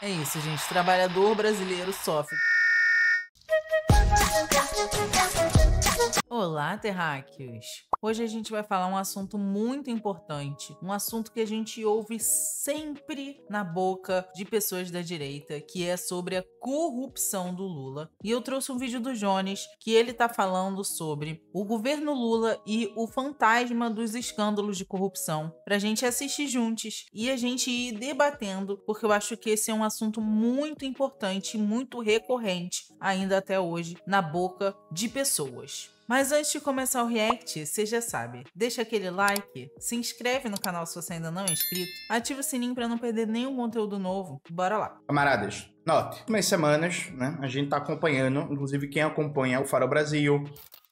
É isso, gente. Trabalhador brasileiro sofre. Olá, terráqueos! Hoje a gente vai falar um assunto muito importante, um assunto que a gente ouve sempre na boca de pessoas da direita, que é sobre a corrupção do Lula. E eu trouxe um vídeo do Jones que ele tá falando sobre o governo Lula e o fantasma dos escândalos de corrupção, pra gente assistir juntos e a gente ir debatendo, porque eu acho que esse é um assunto muito importante e muito recorrente ainda até hoje na boca de pessoas. Mas antes de começar o react, você já sabe, deixa aquele like, se inscreve no canal se você ainda não é inscrito, ativa o sininho para não perder nenhum conteúdo novo. Bora lá! Camaradas, note, umas semanas, né, a gente tá acompanhando, inclusive quem acompanha o Farol Brasil,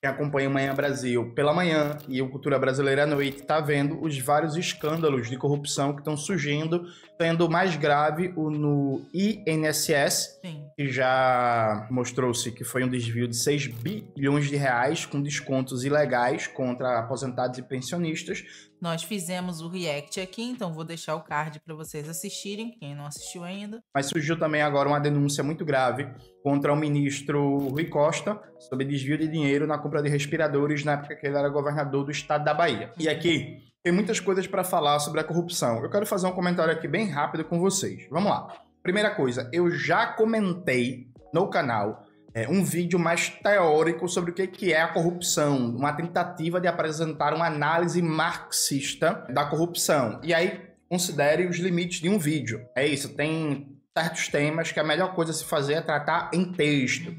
quem acompanha o Manhã Brasil pela manhã e o Cultura Brasileira à noite, tá vendo os vários escândalos de corrupção que estão surgindo, sendo o mais grave no INSS, Sim. que já mostrou-se que foi um desvio de 6 bilhões de reais com descontos ilegais contra aposentados e pensionistas. Nós fizemos o react aqui, então vou deixar o card para vocês assistirem, quem não assistiu ainda. Mas surgiu também agora uma denúncia muito grave contra o ministro Rui Costa sobre desvio de dinheiro na compra de respiradores na época que ele era governador do estado da Bahia. E aqui tem muitas coisas para falar sobre a corrupção. Eu quero fazer um comentário aqui bem rápido com vocês. Vamos lá. Primeira coisa, eu já comentei no canal um vídeo mais teórico sobre o que é a corrupção, uma tentativa de apresentar uma análise marxista da corrupção. E aí, considere os limites de um vídeo. É isso, tem certos temas que a melhor coisa a se fazer é tratar em texto.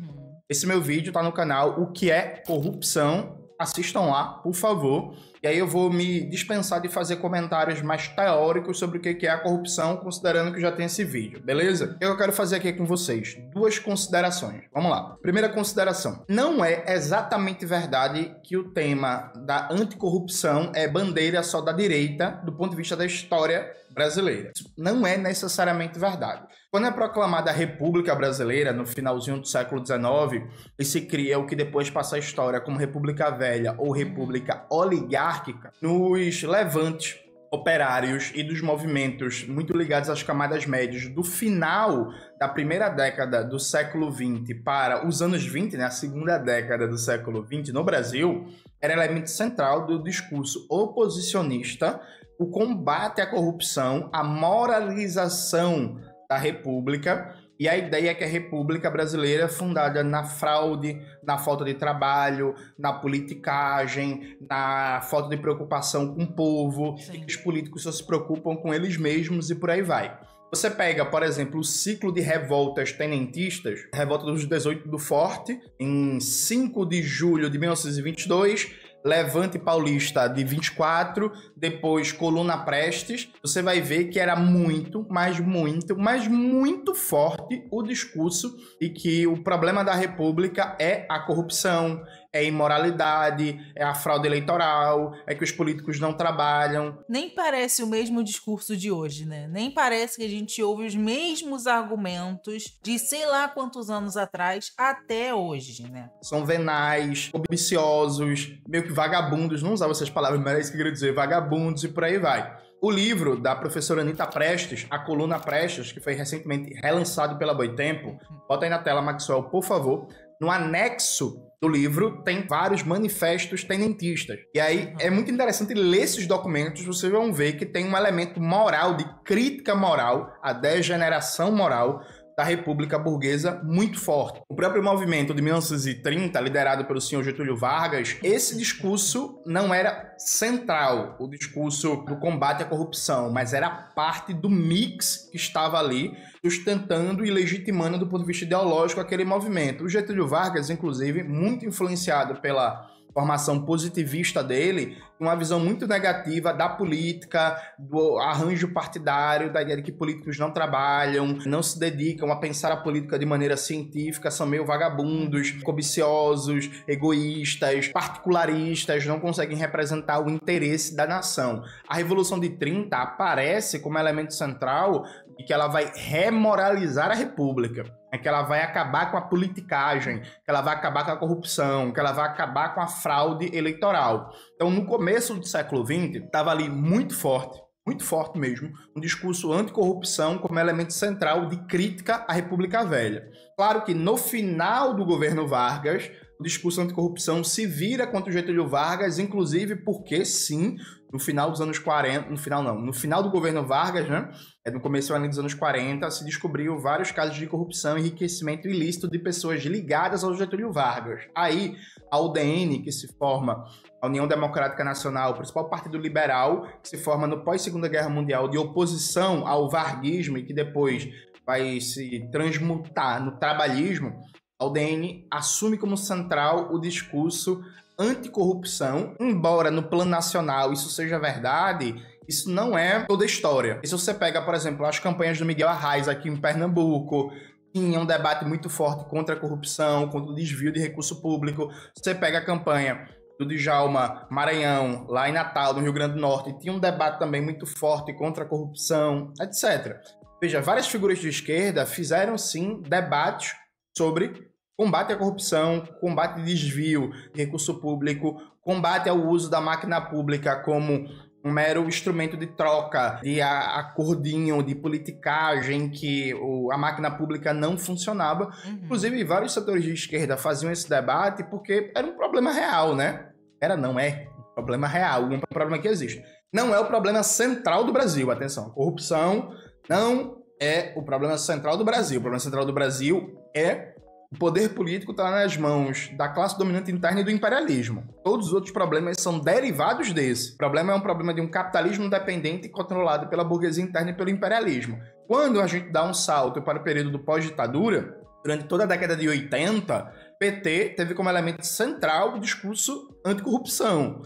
Esse meu vídeo tá no canal O que é Corrupção. Assistam lá, por favor. E aí eu vou me dispensar de fazer comentários mais teóricos sobre o que é a corrupção, considerando que já tem esse vídeo, beleza? Eu quero fazer aqui com vocês duas considerações. Vamos lá. Primeira consideração. Não é exatamente verdade que o tema da anticorrupção é bandeira só da direita do ponto de vista da história brasileira. Isso não é necessariamente verdade. Quando é proclamada a República Brasileira, no finalzinho do século XIX, e se cria o que depois passa a história como República Velha ou República Oligárquica, nos levantes operários e dos movimentos muito ligados às camadas médias do final da primeira década do século XX para os anos 20, né, a segunda década do século XX no Brasil, era elemento central do discurso oposicionista, o combate à corrupção, a moralização da República e a ideia é que a República Brasileira é fundada na fraude, na falta de trabalho, na politicagem, na falta de preocupação com o povo, e que os políticos só se preocupam com eles mesmos e por aí vai. Você pega, por exemplo, o ciclo de revoltas tenentistas, revolta dos 18 do Forte, em 5 de julho de 1922, Levante Paulista de 24, depois Coluna Prestes, você vai ver que era muito forte o discurso e que o problema da República é a corrupção, é a imoralidade, é a fraude eleitoral, é que os políticos não trabalham. Nem parece o mesmo discurso de hoje, né? Nem parece que a gente ouve os mesmos argumentos de sei lá quantos anos atrás até hoje, né? São venais, ambiciosos, meio que vagabundos, não usava essas palavras, mas é isso que eu queria dizer, vagabundos e por aí vai. O livro da professora Anita Prestes, A Coluna Prestes, que foi recentemente relançado pela Boitempo, bota aí na tela, Maxwell, por favor. No anexo do livro tem vários manifestos tenentistas. E aí é muito interessante ler esses documentos, vocês vão ver que tem um elemento moral, de crítica moral, a degeneração moral da República Burguesa muito forte. O próprio movimento de 1930, liderado pelo senhor Getúlio Vargas, esse discurso não era central, o discurso do combate à corrupção, mas era parte do mix que estava ali, sustentando e legitimando do ponto de vista ideológico aquele movimento. O Getúlio Vargas, inclusive, muito influenciado pela formação positivista dele, uma visão muito negativa da política, do arranjo partidário, da ideia de que políticos não trabalham, não se dedicam a pensar a política de maneira científica, são meio vagabundos, cobiciosos, egoístas, particularistas, não conseguem representar o interesse da nação. A Revolução de 30 aparece como elemento central de que ela vai remoralizar a República. É que ela vai acabar com a politicagem, que ela vai acabar com a corrupção, que ela vai acabar com a fraude eleitoral. Então, no começo do século XX, estava ali muito forte muito forte mesmo, um discurso anticorrupção como elemento central de crítica à República Velha. Claro que no final do governo Vargas, o discurso anticorrupção se vira contra o Getúlio Vargas, inclusive porque, sim, no final dos anos 40, no final do governo Vargas, né, no começo dos anos 40, se descobriu vários casos de corrupção e enriquecimento ilícito de pessoas ligadas ao Getúlio Vargas. Aí, a UDN, que se forma, a União Democrática Nacional, o principal partido liberal, que se forma no pós-Segunda Guerra Mundial de oposição ao varguismo e que depois vai se transmutar no trabalhismo, a UDN assume como central o discurso anticorrupção, embora no plano nacional isso seja verdade, isso não é toda a história. E se você pega, por exemplo, as campanhas do Miguel Arraes aqui em Pernambuco, tinha um debate muito forte contra a corrupção, contra o desvio de recurso público. Você pega a campanha do Djalma Maranhão, lá em Natal, no Rio Grande do Norte, tinha um debate também muito forte contra a corrupção, etc. Veja, várias figuras de esquerda fizeram, sim, debates sobre combate à corrupção, combate ao desvio de recurso público, combate ao uso da máquina pública como um mero instrumento de troca, de acordinho, de politicagem, que a máquina pública não funcionava. Inclusive, vários setores de esquerda faziam esse debate porque era um problema real, né? Não é um problema real, um problema que existe. Não é o problema central do Brasil, atenção. A corrupção não é o problema central do Brasil. O problema central do Brasil é o poder político está nas mãos da classe dominante interna e do imperialismo. Todos os outros problemas são derivados desse. O problema é um problema de um capitalismo dependente e controlado pela burguesia interna e pelo imperialismo. Quando a gente dá um salto para o período do pós-ditadura, durante toda a década de 80, PT teve como elemento central o discurso anticorrupção.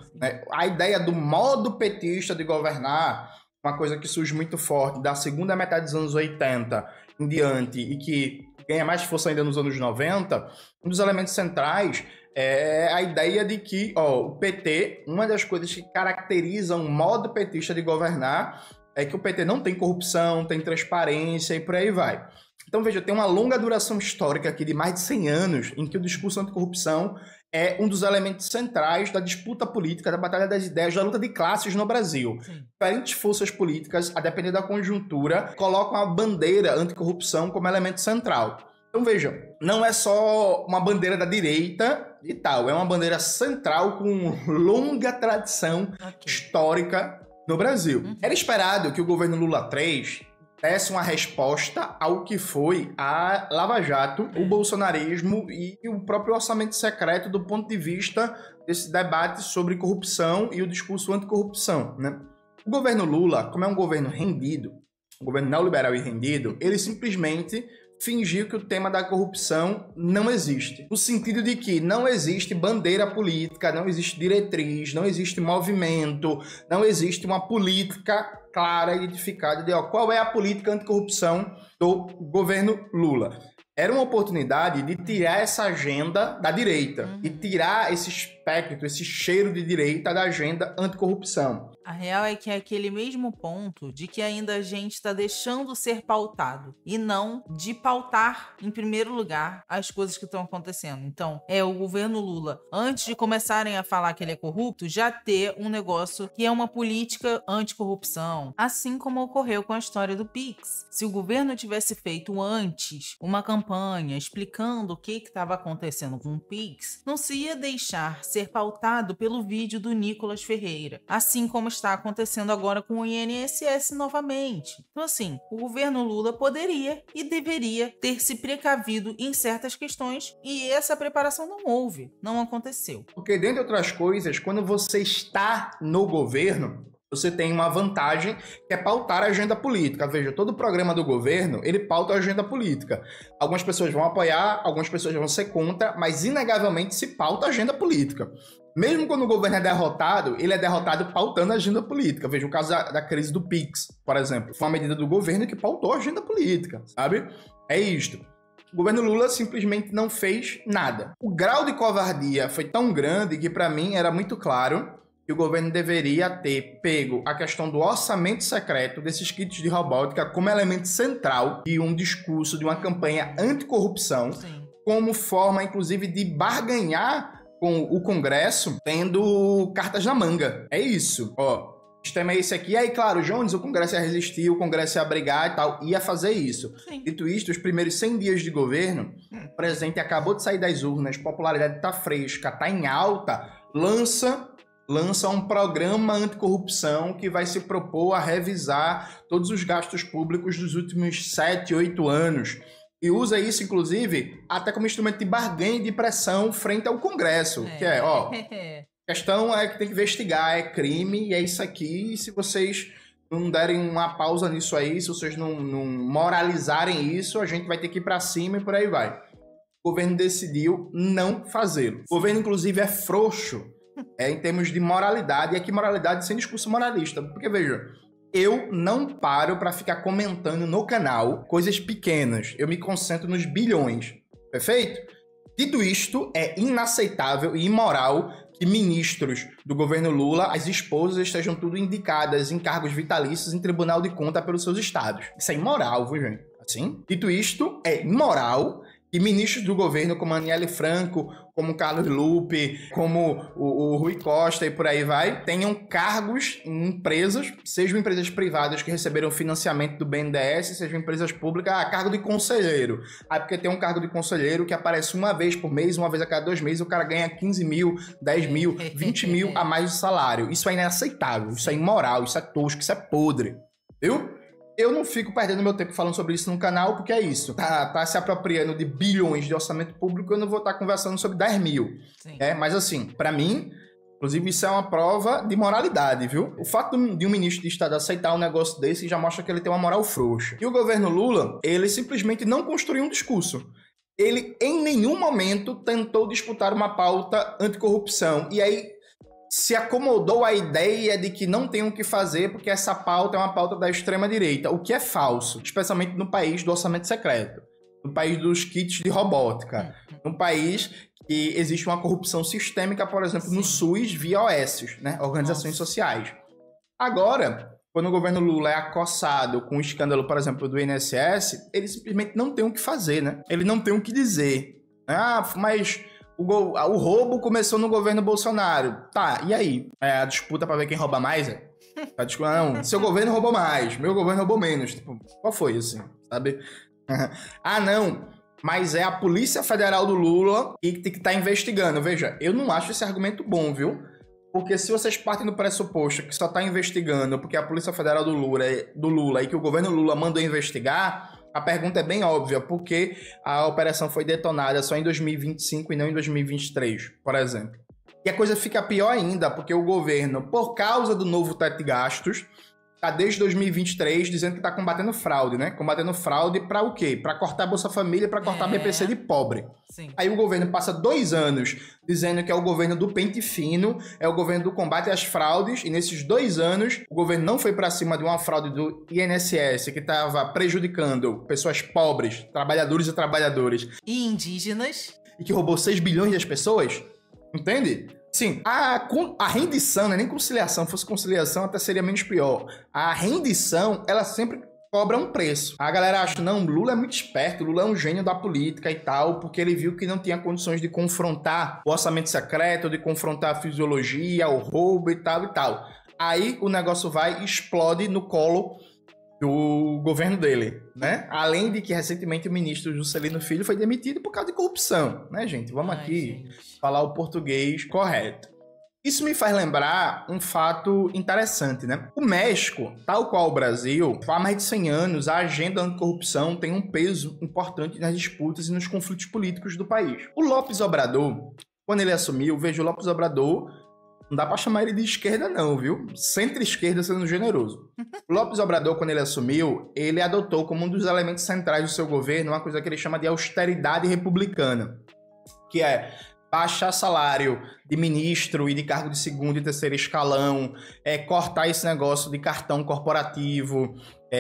A ideia do modo petista de governar, uma coisa que surge muito forte da segunda metade dos anos 80 em diante e que ganha mais força ainda nos anos 90, um dos elementos centrais é a ideia de que o PT, uma das coisas que caracteriza um modo petista de governar é que o PT não tem corrupção, tem transparência e por aí vai. Então, veja, tem uma longa duração histórica aqui de mais de 100 anos em que o discurso anticorrupção é um dos elementos centrais da disputa política, da batalha das ideias, da luta de classes no Brasil. Diferentes forças políticas, a depender da conjuntura, colocam a bandeira anticorrupção como elemento central. Então, vejam, não é só uma bandeira da direita e tal, é uma bandeira central com longa tradição histórica no Brasil. Era esperado que o governo Lula III desse uma resposta ao que foi a Lava Jato, o bolsonarismo e o próprio orçamento secreto do ponto de vista desse debate sobre corrupção e o discurso anticorrupção, né? O governo Lula, como é um governo rendido, um governo neoliberal e rendido, ele simplesmente fingiu que o tema da corrupção não existe. No sentido de que não existe bandeira política, não existe diretriz, não existe movimento, não existe uma política clara e edificada de qual é a política anticorrupção do governo Lula. Era uma oportunidade de tirar essa agenda da direita, de tirar esse espectro, esse cheiro de direita da agenda anticorrupção. A real é que é aquele mesmo ponto de que ainda a gente está deixando ser pautado e não de pautar, em primeiro lugar, as coisas que estão acontecendo. Então, o governo Lula, antes de começarem a falar que ele é corrupto, já ter um negócio que é uma política anticorrupção, assim como ocorreu com a história do Pix. Se o governo tivesse feito antes uma campanha explicando o que estava acontecendo com o Pix, não se ia deixar ser pautado pelo vídeo do Nicolas Ferreira, assim como está acontecendo agora com o INSS novamente. Então, assim, o governo Lula poderia e deveria ter se precavido em certas questões e essa preparação não houve, não aconteceu. Porque, dentre outras coisas, quando você está no governo, você tem uma vantagem que é pautar a agenda política. Veja, todo programa do governo, ele pauta a agenda política. Algumas pessoas vão apoiar, algumas pessoas vão ser contra, mas inegavelmente se pauta a agenda política. Mesmo quando o governo é derrotado, ele é derrotado pautando a agenda política. Veja o caso da crise do Pix, por exemplo. Foi uma medida do governo que pautou a agenda política, sabe? É isto. O governo Lula simplesmente não fez nada. O grau de covardia foi tão grande que, para mim, era muito claro que o governo deveria ter pego a questão do orçamento secreto desses kits de robótica como elemento central de um discurso, de uma campanha anticorrupção, como forma, inclusive, de barganhar com o Congresso tendo cartas na manga. É isso. sistema é esse aqui. E aí, claro, Jones, o Congresso ia resistir, o Congresso ia brigar e tal, ia fazer isso. Sim. Dito isto, os primeiros 100 dias de governo, o presidente acabou de sair das urnas, popularidade tá fresca, tá em alta, lança um programa anticorrupção que vai se propor a revisar todos os gastos públicos dos últimos 7, 8 anos. E usa isso, inclusive, até como instrumento de barganha e de pressão frente ao Congresso. Que é, ó, a questão é que tem que investigar, é crime, e é isso aqui, e se vocês não derem uma pausa nisso aí, se vocês não moralizarem isso, a gente vai ter que ir pra cima e por aí vai. O governo decidiu não fazê-lo. O governo, inclusive, é frouxo em termos de moralidade, e aqui moralidade sem discurso moralista. Porque, veja, eu não paro para ficar comentando no canal coisas pequenas. Eu me concentro nos bilhões. Perfeito? Dito isto, é inaceitável e imoral que ministros do governo Lula, as esposas, estejam tudo indicadas em cargos vitalícios em Tribunal de Contas pelos seus estados. Isso é imoral, viu, gente? Assim? Dito isto, é imoral que ministros do governo como Aniele Franco, como Carlos Lupe, como o Rui Costa e por aí vai, tenham cargos em empresas, sejam empresas privadas que receberam financiamento do BNDES, sejam empresas públicas, cargo de conselheiro. Aí porque tem um cargo de conselheiro que aparece uma vez por mês, uma vez a cada 2 meses, o cara ganha 15 mil, 10 mil, 20 mil a mais de salário. Isso é inaceitável, isso é imoral, isso é tosco, isso é podre. Viu? Eu não fico perdendo meu tempo falando sobre isso no canal, porque é isso. Tá se apropriando de bilhões de orçamento público, eu não vou estar conversando sobre 10 mil. Mas assim, pra mim, inclusive isso é uma prova de moralidade, viu? O fato de um ministro de Estado aceitar um negócio desse já mostra que ele tem uma moral frouxa. E o governo Lula, ele simplesmente não construiu um discurso. Ele, em nenhum momento, tentou disputar uma pauta anticorrupção. E aí, se acomodou a ideia de que não tem o que fazer porque essa pauta é uma pauta da extrema-direita, o que é falso, especialmente no país do orçamento secreto, no país dos kits de robótica, no país que existe uma corrupção sistêmica, por exemplo, no SUS via OS, né? Organizações sociais. Agora, quando o governo Lula é acossado com o escândalo, por exemplo, do INSS, ele simplesmente não tem o que fazer, né? Ele não tem o que dizer. Mas o roubo começou no governo Bolsonaro. Tá, e aí? É a disputa pra ver quem rouba mais? A disputa, não, seu governo roubou mais, meu governo roubou menos. Tipo, qual foi, assim, sabe? Não, mas é a Polícia Federal do Lula que tá investigando. Veja, eu não acho esse argumento bom, viu? Porque se vocês partem do pressuposto que só tá investigando porque a Polícia Federal do Lula e que o governo Lula mandou investigar, a pergunta é bem óbvia, porque a operação foi detonada só em 2025 e não em 2023, por exemplo. E a coisa fica pior ainda, porque o governo, por causa do novo teto de gastos, está desde 2023 dizendo que está combatendo fraude, né? Combatendo fraude para o quê? Para cortar Bolsa Família, para cortar BPC de pobre. Sim. Aí o governo passa 2 anos dizendo que é o governo do pente fino, é o governo do combate às fraudes, e nesses 2 anos o governo não foi para cima de uma fraude do INSS que estava prejudicando pessoas pobres, trabalhadores e trabalhadoras. E indígenas. E que roubou 6 bilhões das pessoas. Entende? Sim, a rendição, não é nem conciliação, fosse conciliação até seria menos pior. A rendição, ela sempre cobra um preço. A galera acha, não, Lula é muito esperto, Lula é um gênio da política e tal, porque ele viu que não tinha condições de confrontar o orçamento secreto, de confrontar a fisiologia, o roubo e tal e tal. Aí o negócio vai e explode no colo do governo dele, né? Além de que recentemente o ministro Juscelino Filho foi demitido por causa de corrupção, né, gente? Vamos aqui falar o português correto. Isso me faz lembrar um fato interessante, né? O México, tal qual o Brasil, há mais de 100 anos, a agenda anticorrupção tem um peso importante nas disputas e nos conflitos políticos do país. O López Obrador, quando ele assumiu, veja, o López Obrador, não dá pra chamar ele de esquerda não, viu? Centro-esquerda sendo generoso. O López Obrador, quando ele assumiu, ele adotou como um dos elementos centrais do seu governo uma coisa que ele chama de austeridade republicana, que é baixar salário de ministro e de cargo de segundo e terceiro escalão, cortar esse negócio de cartão corporativo,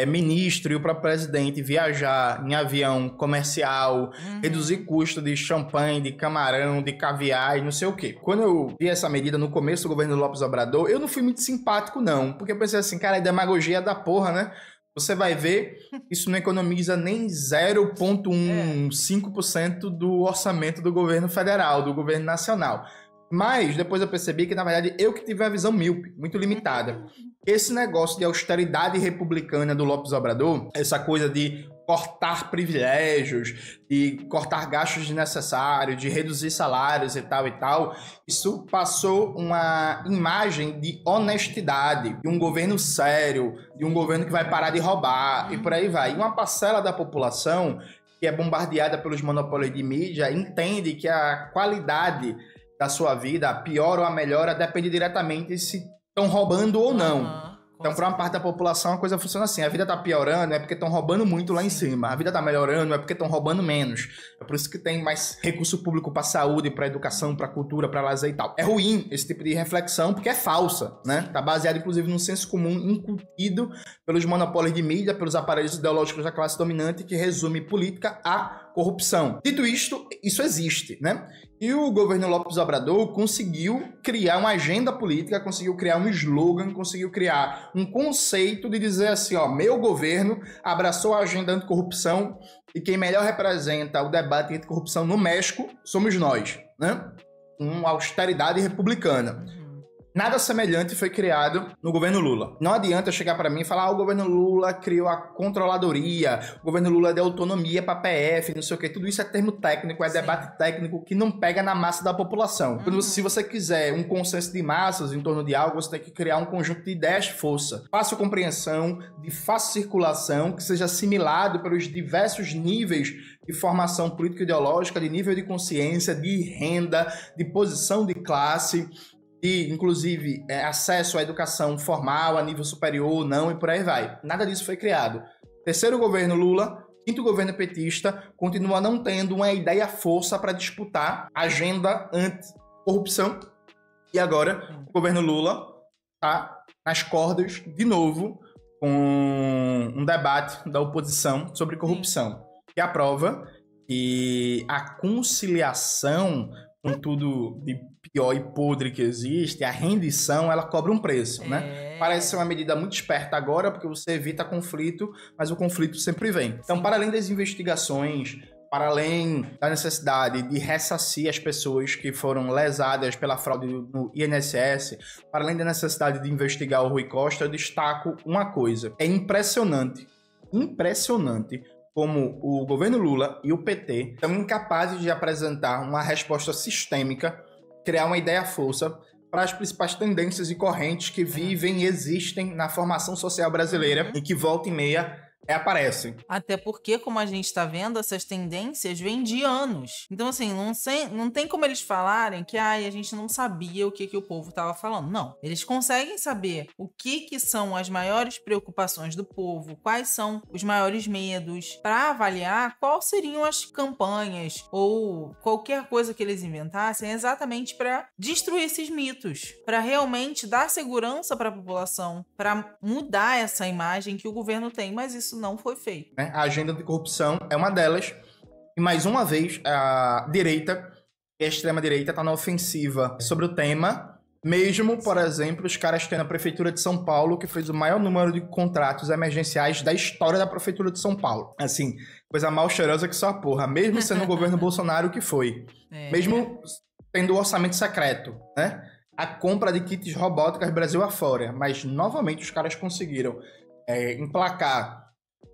ministro e o próprio presidente viajar em avião comercial, reduzir custo de champanhe, de camarão, de caviar e não sei o quê. Quando eu vi essa medida no começo do governo do López Obrador, eu não fui muito simpático não, porque eu pensei assim, cara, é demagogia da porra, né? Você vai ver, isso não economiza nem 0,15% do orçamento do governo federal, do governo nacional. Mas depois eu percebi que, na verdade, eu que tive uma visão míope, muito limitada. Esse negócio de austeridade republicana do Lopes Obrador, essa coisa de cortar privilégios, de cortar gastos desnecessários, de reduzir salários e tal, isso passou uma imagem de honestidade, de um governo sério, de um governo que vai parar de roubar e por aí vai. E uma parcela da população que é bombardeada pelos monopólios de mídia entende que a qualidade da sua vida, a pior ou a melhor, depende diretamente se estão roubando ou não. Então, para uma parte da população, a coisa funciona assim. A vida tá piorando é porque estão roubando muito lá em cima. A vida tá melhorando é porque estão roubando menos. É por isso que tem mais recurso público para saúde, para educação, para cultura, para lazer e tal. É ruim esse tipo de reflexão porque é falsa, né? Tá baseado, inclusive, num senso comum incutido pelos monopólios de mídia, pelos aparelhos ideológicos da classe dominante que resume política a corrupção. Dito isto, isso existe, né? E o governo Lopes Obrador conseguiu criar uma agenda política, conseguiu criar um slogan, conseguiu criar um conceito de dizer assim, ó, meu governo abraçou a agenda anticorrupção e quem melhor representa o debate anticorrupção no México somos nós, né? Uma austeridade republicana. Nada semelhante foi criado no governo Lula. Não adianta chegar para mim e falar o governo Lula criou a controladoria, o governo Lula deu autonomia para a PF, não sei o quê. Tudo isso é termo técnico, é debate técnico que não pega na massa da população. Se você quiser um consenso de massas em torno de algo, você tem que criar um conjunto de ideias de força. Fácil compreensão, de fácil circulação, que seja assimilado pelos diversos níveis de formação político-ideológica, de nível de consciência, de renda, de posição de classe, e, inclusive, acesso à educação formal, a nível superior ou não, e por aí vai. Nada disso foi criado. Terceiro governo Lula, quinto governo petista, continua não tendo uma ideia força para disputar a agenda anti-corrupção. E agora, o governo Lula está nas cordas, de novo, com um debate da oposição sobre corrupção. Que é a prova que a conciliação com tudo de pior e podre que existe, a rendição, ela cobra um preço, né? Parece ser uma medida muito esperta agora, porque você evita conflito, mas o conflito sempre vem. Então, para além das investigações, para além da necessidade de ressarcir as pessoas que foram lesadas pela fraude no INSS, para além da necessidade de investigar o Rui Costa, eu destaco uma coisa. É impressionante como o governo Lula e o PT são incapazes de apresentar uma resposta sistêmica, criar uma ideia-força para as principais tendências e correntes que vivem e existem na formação social brasileira e que volta e meia aparecem. Até porque, como a gente está vendo, essas tendências vêm de anos. Então, assim, não tem como eles falarem que a gente não sabia o que o povo estava falando. Não. Eles conseguem saber o que são as maiores preocupações do povo, quais são os maiores medos, para avaliar quais seriam as campanhas ou qualquer coisa que eles inventassem exatamente para destruir esses mitos, para realmente dar segurança para a população, para mudar essa imagem que o governo tem. Mas isso não foi feito. A agenda de corrupção é uma delas. E mais uma vez, a direita e a extrema-direita está na ofensiva sobre o tema. Mesmo, por exemplo, os caras têm a Prefeitura de São Paulo, que fez o maior número de contratos emergenciais da história da Prefeitura de São Paulo. Assim, coisa mal cheirosa que só a porra. Mesmo sendo o governo Bolsonaro que foi. Mesmo tendo o orçamento secreto, né? A compra de kits robóticas Brasil afora. Mas, novamente, os caras conseguiram emplacar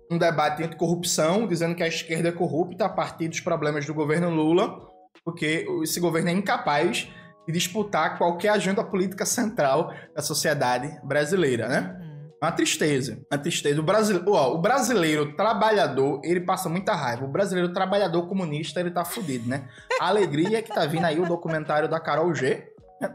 um debate anticorrupção, dizendo que a esquerda é corrupta a partir dos problemas do governo Lula, porque esse governo é incapaz de disputar qualquer agenda política central da sociedade brasileira, né? Uma tristeza. O brasileiro trabalhador, ele passa muita raiva. O brasileiro trabalhador comunista, ele tá fudido, né? A alegria é que tá vindo aí o documentário da Carol G.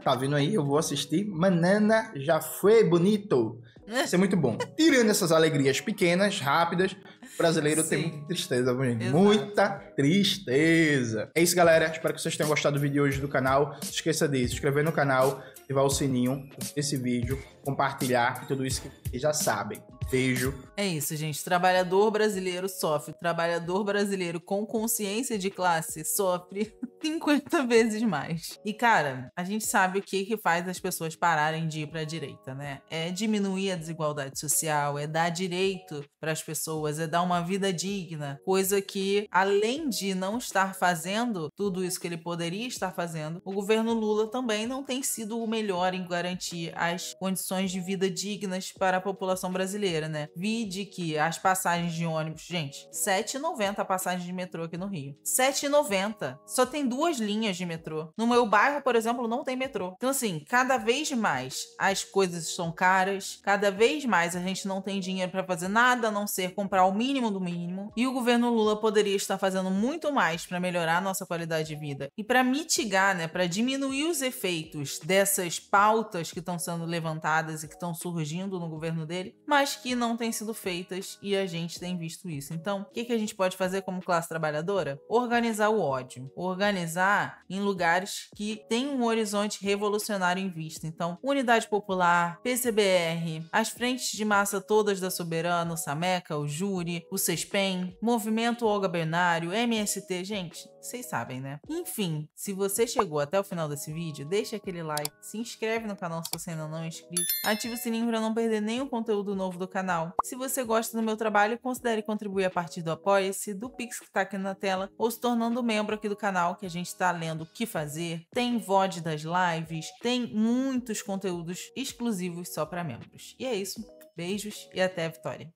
Tá vindo aí, eu vou assistir. Manana, já foi bonito. Isso é muito bom. Tirando essas alegrias pequenas, rápidas, o brasileiro tem muita tristeza, muita tristeza. É isso, galera. Espero que vocês tenham gostado do vídeo hoje do canal. Não esqueça de se inscrever no canal, ativar o sininho desse vídeo, compartilhar e tudo isso que vocês já sabem. Beijo. É isso, gente. Trabalhador brasileiro sofre. Trabalhador brasileiro com consciência de classe sofre 50 vezes mais. E, cara, a gente sabe o que faz as pessoas pararem de ir pra direita, né? É diminuir a desigualdade social, é dar direito para as pessoas, é dar uma vida digna. Coisa que, além de não estar fazendo tudo isso que ele poderia estar fazendo, o governo Lula também não tem sido o melhor em garantir as condições de vida dignas para a população brasileira, né? Vide que as passagens de ônibus, gente, R$ 7,90 a passagem de metrô aqui no Rio. R$ 7,90. Só tem 2 linhas de metrô. No meu bairro, por exemplo, não tem metrô. Então, assim, cada vez mais as coisas são caras, cada vez mais a gente não tem dinheiro para fazer nada a não ser comprar o mínimo do mínimo. E o governo Lula poderia estar fazendo muito mais para melhorar a nossa qualidade de vida e para mitigar, né, para diminuir os efeitos dessas pautas que estão sendo levantadas e que estão surgindo no governo dele, mas que não têm sido feitas e a gente tem visto isso. Então, o que a gente pode fazer como classe trabalhadora? Organizar o ódio. Organizar em lugares que têm um horizonte revolucionário em vista. Então, Unidade Popular, PCBR, as frentes de massa todas da Soberano, o Sameca, o Júri, o Sespem, Movimento Olga Benário, MST, gente, vocês sabem, né? Enfim, se você chegou até o final desse vídeo, deixa aquele like, se inscreve no canal se você ainda não é inscrito, ativa o sininho para não perder nenhum conteúdo novo do canal. Se você gosta do meu trabalho, considere contribuir a partir do Apoia-se, do Pix que tá aqui na tela, ou se tornando membro aqui do canal, que a gente tá lendo o que fazer, tem VOD das lives, tem muitos conteúdos exclusivos só para membros. E é isso, beijos e até a vitória!